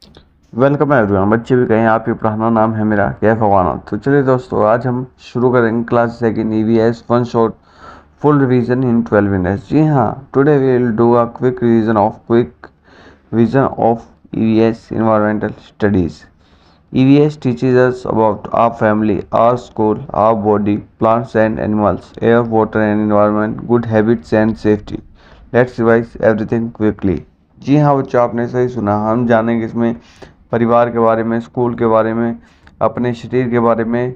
Welcome everyone. बच्चे भी कहें आप ही पढ़ाना, नाम है मेरा कैफ फवाना। तो चलिए दोस्तों, आज हम शुरू करेंगे class second EVS one shot full revision in 12 minutes. जी हाँ, today we will do a quick vision of EVS environmental studies. EVS teaches us about our family, our school, our body, plants and animals, air, water and environment, good habits and safety. Let's revise everything quickly. जी हाँ बच्चों, आपने सही सुना। हम जानेंगे इसमें परिवार के बारे में, स्कूल के बारे में, अपने शरीर के बारे में,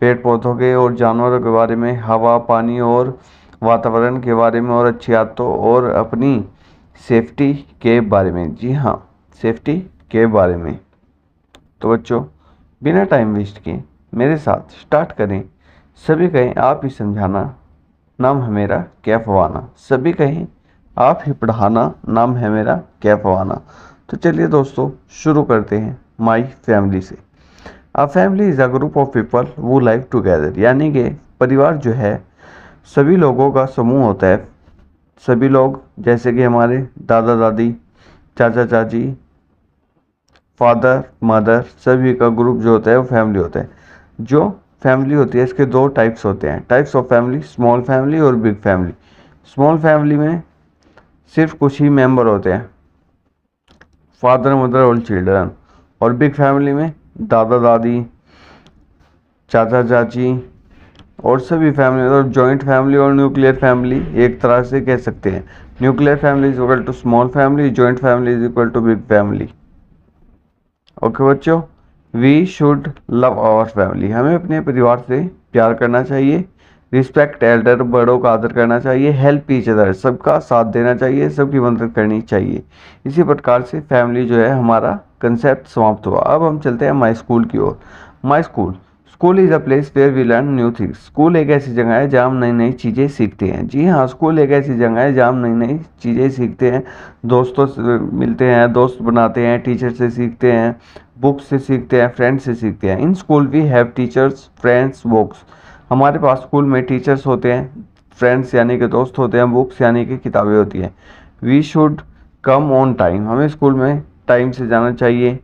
पेड़ पौधों के और जानवरों के बारे में, हवा, पानी और वातावरण के बारे में, और अच्छी आदतों और अपनी सेफ्टी के बारे में। जी हाँ, सेफ्टी के बारे में। तो बच्चों, बिना टाइम वेस्ट किए मेरे साथ स्टार्ट करें। सभी कहें आप ही समझाना, नाम है मेरा कैफ फवाना। सभी कहें आप ही पढ़ाना, नाम है मेरा कैफ फवाना। तो चलिए दोस्तों, शुरू करते हैं माई फैमिली से। A family is a group of people वो लाइव टुगेदर। यानी कि परिवार जो है सभी लोगों का समूह होता है। सभी लोग जैसे कि हमारे दादा दादी, चाचा चाची, फादर मदर, सभी का ग्रुप जो होता है वो फैमिली होता है। जो फैमिली होती है इसके दो टाइप्स होते हैं, types of family, small family और बिग फैमिली। स्मॉल फैमिली में सिर्फ कुछ ही मेंबर होते हैं, फादर मदर और चिल्ड्रन। और बिग फैमिली में दादा दादी, चाचा चाची और सभी फैमिली, और जॉइंट फैमिली और न्यूक्लियर फैमिली एक तरह से कह सकते हैं। Nuclear family is equal to small family, joint family is equal to big family. Okay बच्चों, we should love our family. हमें अपने परिवार से प्यार करना चाहिए। रिस्पेक्ट एल्डर, बड़ों का आदर करना चाहिए। हेल्प ईच अदर, सबका साथ देना चाहिए, सबकी मदद करनी चाहिए। इसी प्रकार से फैमिली जो है हमारा कंसेप्ट समाप्त हुआ। अब हम चलते हैं माई स्कूल की ओर। My school, school is a place where we learn new things. School एक ऐसी जगह है जहाँ हम नई नई चीज़ें सीखते हैं। जी हाँ, स्कूल एक ऐसी जगह है जहाँ हम नई नई चीज़ें सीखते हैं, दोस्तों से मिलते हैं, दोस्त बनाते हैं, टीचर से सीखते हैं, बुक से सीखते हैं, फ्रेंड से सीखते हैं। In school we have teachers, friends, books. हमारे पास स्कूल में टीचर्स होते हैं, फ्रेंड्स यानी कि दोस्त होते हैं, बुक्स यानी कि किताबें होती हैं। We should come on time, हमें स्कूल में टाइम से जाना चाहिए।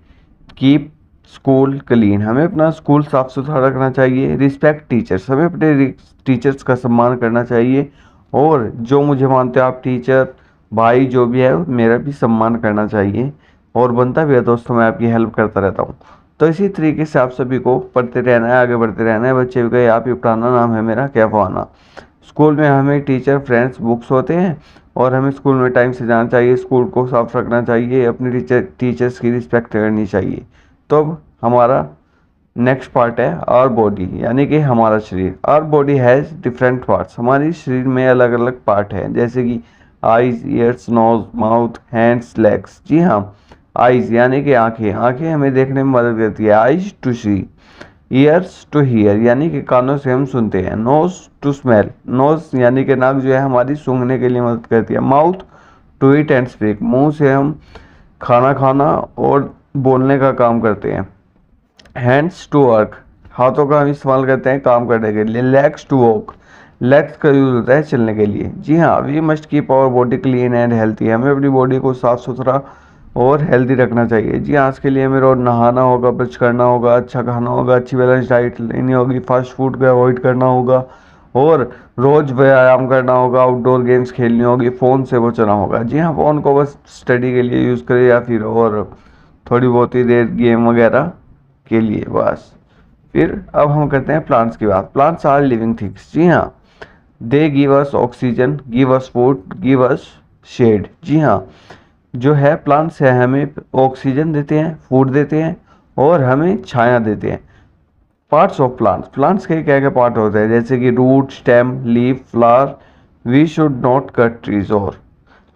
कीप स्कूल क्लीन, हमें अपना स्कूल साफ सुथरा रखना चाहिए। रिस्पेक्ट टीचर्स, हमें अपने टीचर्स का सम्मान करना चाहिए। और जो मुझे मानते हो आप टीचर भाई जो भी है, मेरा भी सम्मान करना चाहिए। और बनता भी है दोस्तों, मैं आपकी हेल्प करता रहता हूँ। तो इसी तरीके से आप सभी को पढ़ते रहना है, आगे बढ़ते रहना है। बच्चे भी कहे आप ही पढ़ाना, नाम है मेरा कैफ फवाना। स्कूल में हमें टीचर, फ्रेंड्स, बुक्स होते हैं। और हमें स्कूल में टाइम से जाना चाहिए, स्कूल को साफ रखना चाहिए, अपने टीचर्स की रिस्पेक्ट करनी चाहिए। तो अब हमारा नेक्स्ट पार्ट है आवर बॉडी, यानी कि हमारा शरीर। Our body has different parts, हमारी शरीर में अलग अलग पार्ट हैं, जैसे कि eyes, ears, nose, mouth, hands, legs. जी हाँ, आईज यानी कि आंखें, आंखें हमें देखने में मदद करती है, eyes to see. Ears to hear यानी कि कानों से हम सुनते हैं। नोज टू स्मेल, नोज यानी कि नाक जो है हमारी सूंघने के लिए मदद करती है। Mouth to eat and speak, मुंह से हम खाना खाना और बोलने का काम करते हैं। हैंड्स टू वर्क, हाथों का हम इस्तेमाल करते हैं काम करने के लिए। लेग्स टू वॉक, लेग्स का यूज होता है चलने के लिए। जी हाँ, we must keep our body clean and healthy, हमें अपनी बॉडी को साफ सुथरा और हेल्दी रखना चाहिए। जी हाँ, इसके लिए हमें रोज नहाना होगा, ब्रश करना होगा, अच्छा खाना होगा, अच्छी बैलेंस डाइट लेनी होगी, फास्ट फूड को अवॉइड करना होगा, और रोज व्यायाम करना होगा, आउटडोर गेम्स खेलनी होगी, फ़ोन से बचना होगा। जी हाँ, फ़ोन को बस स्टडी के लिए यूज़ करें, या फिर और थोड़ी बहुत ही देर गेम वगैरह के लिए बस। फिर अब हम करते हैं प्लांट्स की बात। Plants are living things. जी हाँ, they give us oxygen, give us food, give us shade. जी हाँ, जो है प्लांट्स है हमें ऑक्सीजन देते हैं, फूड देते हैं, और हमें छाया देते हैं। पार्ट्स ऑफ प्लांट्स, प्लांट्स के क्या क्या पार्ट होते हैं, जैसे कि root, stem, leaf, flower. We should not cut trees, और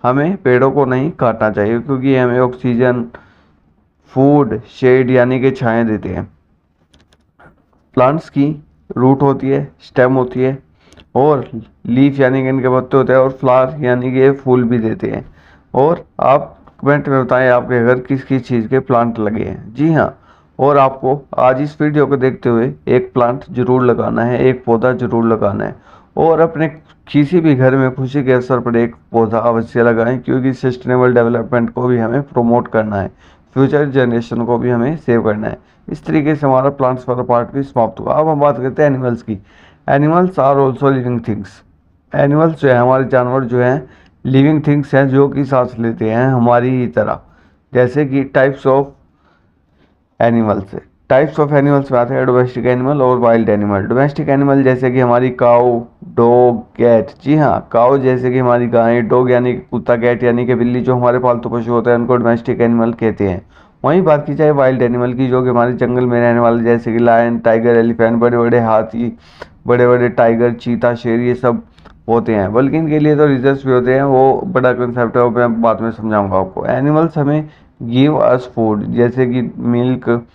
हमें पेड़ों को नहीं काटना चाहिए क्योंकि हमें ऑक्सीजन, फूड, शेड यानी कि छाया देते हैं। प्लांट्स की रूट होती है, स्टेम होती है, और लीफ यानी कि इनके पत्ते होते हैं, और फ्लावर यानी कि ये फूल भी देते हैं। और आप कमेंट में बताएं आपके घर किस किस चीज़ के प्लांट लगे हैं। जी हाँ, और आपको आज इस वीडियो को देखते हुए एक प्लांट जरूर लगाना है, एक पौधा जरूर लगाना है। और अपने किसी भी घर में खुशी के अवसर पर एक पौधा अवश्य लगाएं, क्योंकि सस्टेनेबल डेवलपमेंट को भी हमें प्रमोट करना है। फ्यूचर जनरेशन को भी हमें सेव करना है। इस तरीके से हमारा प्लांट्स वाला पार्ट भी समाप्त हुआ। अब हम बात करते हैं एनिमल्स की। Animals are also living things. Animals जो है, हमारे जानवर जो हैं, लिविंग थिंग्स हैं जो कि सांस लेते हैं हमारी ही तरह। जैसे कि types of animals, types of animals में आते हैं डोमेस्टिक एनिमल और वाइल्ड एनिमल। डोमेस्टिक एनिमल जैसे कि हमारी काऊ, डॉग, कैट। जी हाँ, काऊ जैसे कि हमारी गाय, डॉग यानी कि कुत्ता, कैट यानी कि बिल्ली, जो हमारे पालतू पशु होते हैं उनको डोमेस्टिक एनिमल कहते हैं। वहीं बात की जाए वाइल्ड एनिमल की, जो कि हमारे जंगल में रहने वाले, जैसे कि लायन, टाइगर, एलिफेंट, बड़े बड़े हाथी, बड़े बड़े टाइगर, चीता, शेर, ये सब होते हैं। बल्कि इनके लिए तो रिजर्व्स भी होते हैं, वो बड़ा कंसेप्ट है, वो मैं बाद में समझाऊंगा आपको। एनिमल्स हमें गिव अस फूड, जैसे कि मिल्क,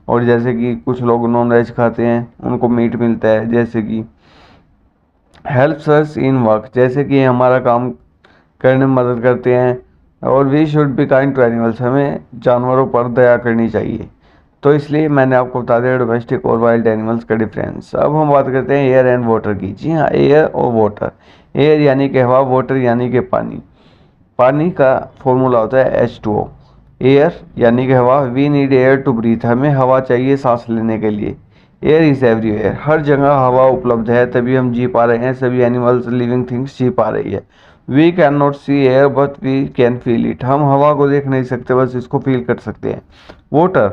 और जैसे कि कुछ लोग नॉन वेज खाते हैं उनको मीट मिलता है। जैसे कि हेल्प्स अस इन वर्क, जैसे कि हमारा काम करने में मदद करते हैं। और we should be kind to animals, हमें जानवरों पर दया करनी चाहिए। तो इसलिए मैंने आपको बता दिया डोमेस्टिक और वाइल्ड एनिमल्स का डिफरेंस। अब हम बात करते हैं एयर एंड वाटर की। जी हाँ, एयर और वाटर। एयर यानी कि हवा, वाटर यानी कि पानी। पानी का फॉर्मूला होता है H2O। एयर यानी कि हवा, we need air to breathe, हमें हवा चाहिए सांस लेने के लिए। एयर इज एवरीवेयर, हर जगह हवा उपलब्ध है, तभी हम जी पा रहे हैं, सभी एनिमल्स, लिविंग थिंग्स जी पा रही है। We can not see air but we can feel it, हम हवा को देख नहीं सकते, बस इसको फील कर सकते हैं। Water,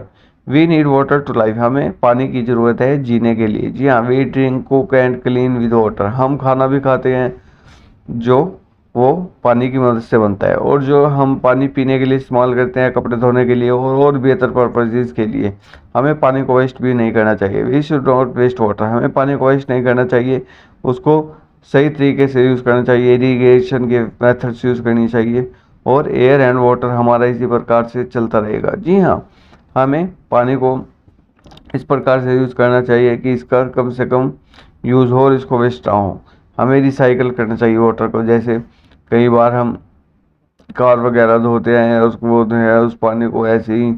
we need water to life, हमें पानी की ज़रूरत है जीने के लिए। जी हाँ, we drink, cook and clean with water, हम खाना भी खाते हैं जो वो पानी की मदद से बनता है। और जो हम पानी पीने के लिए इस्तेमाल करते हैं, कपड़े धोने के लिए और बेहतर पर्पजेज के लिए, हमें पानी को वेस्ट भी नहीं करना चाहिए। We should not waste water, हमें पानी को वेस्ट नहीं करना चाहिए, उसको सही तरीके से यूज़ करना चाहिए, इरीगेशन के मेथड से यूज़ करनी चाहिए। और एयर एंड वाटर हमारा इसी प्रकार से चलता रहेगा। जी हाँ, हमें पानी को इस प्रकार से यूज़ करना चाहिए कि इसका कम से कम यूज़ हो और इसको वेस्ट ना हो। हमें रिसाइकल करना चाहिए वाटर को। जैसे कई बार हम कार वगैरह धोते हैं, उसको वो जो है उस पानी को ऐसे ही,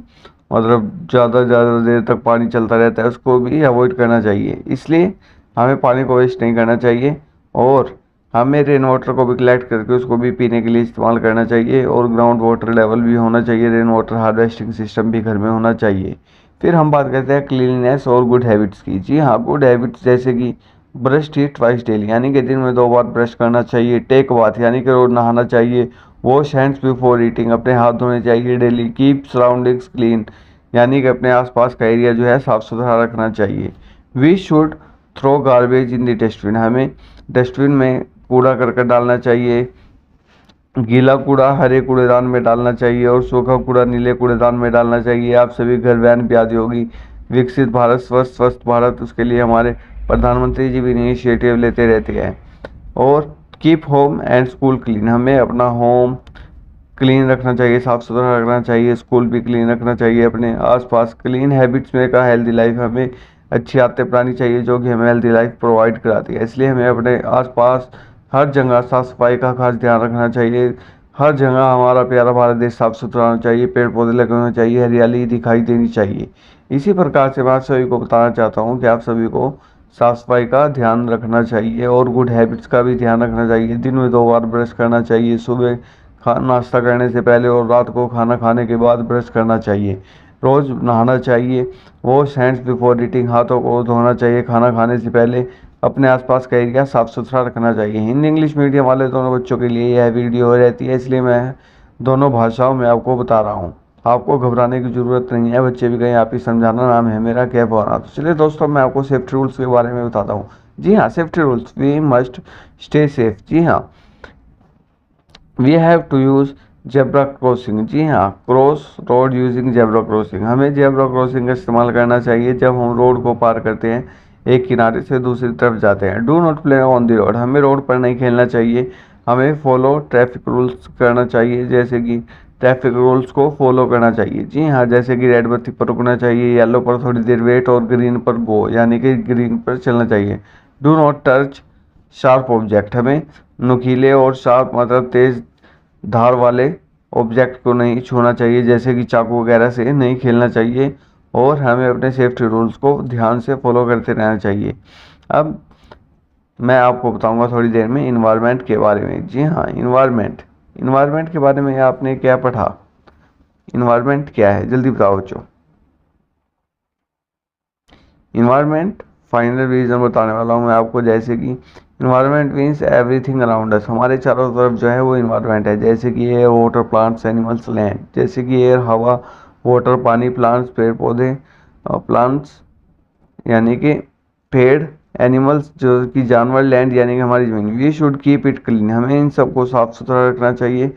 मतलब ज़्यादा देर तक पानी चलता रहता है, उसको भी अवॉइड करना चाहिए। इसलिए हमें पानी को वेस्ट नहीं करना चाहिए। और हमें रेन वाटर को भी कलेक्ट करके उसको भी पीने के लिए इस्तेमाल करना चाहिए। और ग्राउंड वाटर लेवल भी होना चाहिए, रेन वाटर हार्वेस्टिंग सिस्टम भी घर में होना चाहिए। फिर हम बात करते हैं क्लीननेस और गुड हैबिट्स की। जी हाँ, गुड हैबिट्स जैसे कि ब्रश टीथ ट्वाइस डेली, यानी कि दिन में 2 बार ब्रश करना चाहिए। टेक बाथ यानी कि रोज नहाना चाहिए। वॉश हैंड्स बिफोर ईटिंग, अपने हाथ धोने चाहिए डेली। कीप सराउंडिंग्स क्लीन, यानी कि अपने आसपास का एरिया जो है साफ सुथरा रखना चाहिए। We should throw garbage in the dustbin, हमें डस्टबिन में कूड़ा करकट डालना चाहिए। गीला कूड़ा हरे कूड़ेदान में डालना चाहिए और सूखा कूड़ा नीले कूड़ेदान में डालना चाहिए। आप सभी घर वैन भी आदि होगी। विकसित भारत, स्वस्थ भारत, उसके लिए हमारे प्रधानमंत्री जी भी इनिशिएटिव लेते रहते हैं। और keep home and school clean, हमें अपना होम क्लीन रखना चाहिए, साफ सुथरा रखना चाहिए, स्कूल भी क्लीन रखना चाहिए। अपने आसपास क्लीन हैबिट्स में का हेल्दी लाइफ, हमें अच्छी आदतें अपनानी चाहिए जो कि हमें हेल्दी लाइफ प्रोवाइड कराती है। इसलिए हमें अपने आसपास हर जगह साफ सफाई का खास ध्यान रखना चाहिए। हर जगह हमारा प्यारा भारत देश साफ सुथरा होना चाहिए, पेड़ पौधे लगे होने चाहिए, हरियाली दिखाई देनी चाहिए। इसी प्रकार से मैं आप सभी को बताना चाहता हूँ कि आप सभी को साफ सफाई का ध्यान रखना चाहिए और गुड हैबिट्स का भी ध्यान रखना चाहिए। दिन में 2 बार ब्रश करना चाहिए, सुबह नाश्ता करने से पहले और रात को खाना खाने के बाद ब्रश करना चाहिए। रोज़ नहाना चाहिए। वॉश हैंड्स बिफोर ईटिंग, हाथों को धोना चाहिए खाना खाने से पहले। अपने आसपास का एरिया साफ सुथरा रखना चाहिए। हिंदी इंग्लिश मीडियम वाले दोनों बच्चों के लिए यह वीडियो रहती है, इसलिए मैं दोनों भाषाओं में आपको बता रहा हूँ। आपको घबराने की ज़रूरत नहीं है, बच्चे भी कहीं आप ही समझाना। नाम है मेरा कैफ वाना। तो चलिए दोस्तों, मैं आपको सेफ्टी रूल्स के बारे में बताता हूँ। जी हाँ, safety rules, we must stay safe. जी हाँ, we have to use zebra crossing. जी हाँ, cross road using zebra crossing, हमें जेब्रा क्रॉसिंग का इस्तेमाल करना चाहिए जब हम रोड को पार करते हैं, एक किनारे से दूसरी तरफ जाते हैं। Do not play on the road, हमें रोड पर नहीं खेलना चाहिए। हमें फॉलो ट्रैफिक रूल्स करना चाहिए, जैसे कि ट्रैफिक रूल्स को फॉलो करना चाहिए। जी हाँ, जैसे कि रेड बत्ती पर रुकना चाहिए, येलो पर थोड़ी देर वेट और ग्रीन पर गो, यानी कि ग्रीन पर चलना चाहिए। Do not touch sharp object, हमें नुकीले और शार्प मतलब तेज धार वाले ऑब्जेक्ट को नहीं छूना चाहिए, जैसे कि चाकू वगैरह से नहीं खेलना चाहिए। और हमें अपने सेफ्टी रूल्स को ध्यान से फॉलो करते रहना चाहिए। अब मैं आपको बताऊंगा थोड़ी देर में इन्वायरमेंट के बारे में। जी हाँ, इन्वायरमेंट के बारे में आपने क्या पढ़ा? इन्वायरमेंट क्या है, जल्दी बताओ बच्चों। इन्वायरमेंट फाइनल रीजन बताने वाला हूँ मैं आपको, जैसे कि environment means everything around us, हमारे चारों तरफ जो है वो इन्वायरमेंट है, जैसे कि air, water, plants, animals, land. जैसे कि एयर हवा, वाटर पानी, प्लांट्स पेड़ पौधे, प्लांट्स यानी कि पेड़, एनिमल्स जो कि जानवर, लैंड यानी कि हमारी ज़मीन। We should keep it clean, हमें इन सबको साफ़ सुथरा रखना चाहिए,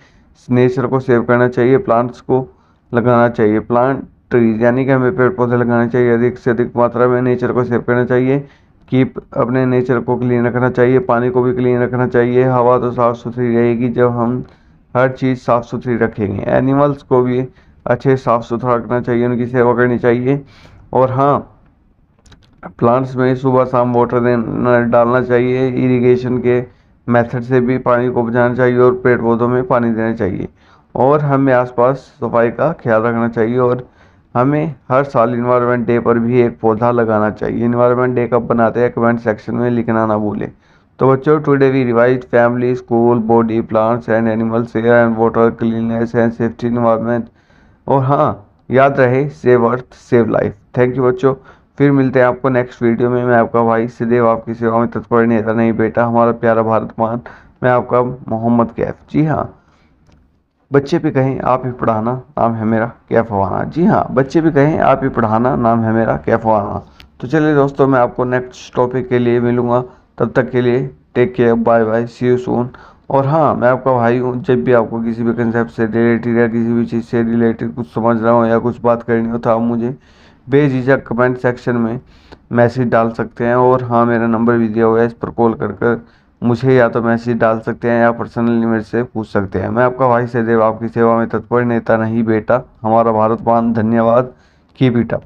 नेचर को सेव करना चाहिए, प्लांट्स को लगाना चाहिए, प्लांट ट्रीज यानी कि हमें पेड़ पौधे लगाने चाहिए, अधिक से अधिक मात्रा में नेचर को सेव करना चाहिए, कीप अपने नेचर को क्लीन रखना चाहिए, पानी को भी क्लीन रखना चाहिए, हवा तो साफ़ सुथरी रहेगी जब हम हर चीज़ साफ़ सुथरी रखेंगे। एनिमल्स को भी अच्छे साफ़ सुथरा रखना चाहिए, उनकी सेवा करनी चाहिए। और हाँ, प्लांट्स में सुबह शाम वाटर देना डालना चाहिए, इरिगेशन के मेथड से भी पानी को बचाना चाहिए और पेड़ पौधों में पानी देना चाहिए। और हमें आसपास सफाई का ख्याल रखना चाहिए और हमें हर साल इन्वायरमेंट डे पर भी एक पौधा लगाना चाहिए। इन्वायरमेंट डे कब बनाते हैं कमेंट सेक्शन में लिखना ना भूलें। तो बच्चों, today we revise family, school, body, plants and animals, air and water, cleanness and safety, environment. और हाँ, याद रहे, save earth save life. Thank you बच्चों, फिर मिलते हैं आपको नेक्स्ट वीडियो में। मैं आपका भाई सदैव आपकी सेवा में तत्पर, नेता नहीं बेटा, हमारा प्यारा भारत मान। मैं आपका मोहम्मद कैफ। जी हाँ, बच्चे भी कहें आप ही पढ़ाना, नाम है मेरा कैफ फवाना। जी हाँ, बच्चे भी कहें आप ही पढ़ाना, नाम है मेरा कैफ फवाना। तो चलिए दोस्तों, मैं आपको नेक्स्ट टॉपिक के लिए मिलूंगा, तब तक के लिए take care, bye bye, see you soon. और हाँ, मैं आपका भाई हूँ, जब भी आपको किसी भी कंसेप्ट से रिलेटेड या किसी भी चीज़ से रिलेटेड कुछ समझ रहा हो या कुछ बात करनी हो तो आप मुझे बेझिझक कमेंट सेक्शन में मैसेज डाल सकते हैं। और हाँ, मेरा नंबर भी दिया हुआ है, इस पर कॉल कर मुझे या तो मैसेज डाल सकते हैं या पर्सनली मेरे से पूछ सकते हैं। मैं आपका भाई सदैव आपकी सेवा में तत्पर, नेता नहीं बेटा, हमारा भारत मान। धन्यवाद, कीप इट अप।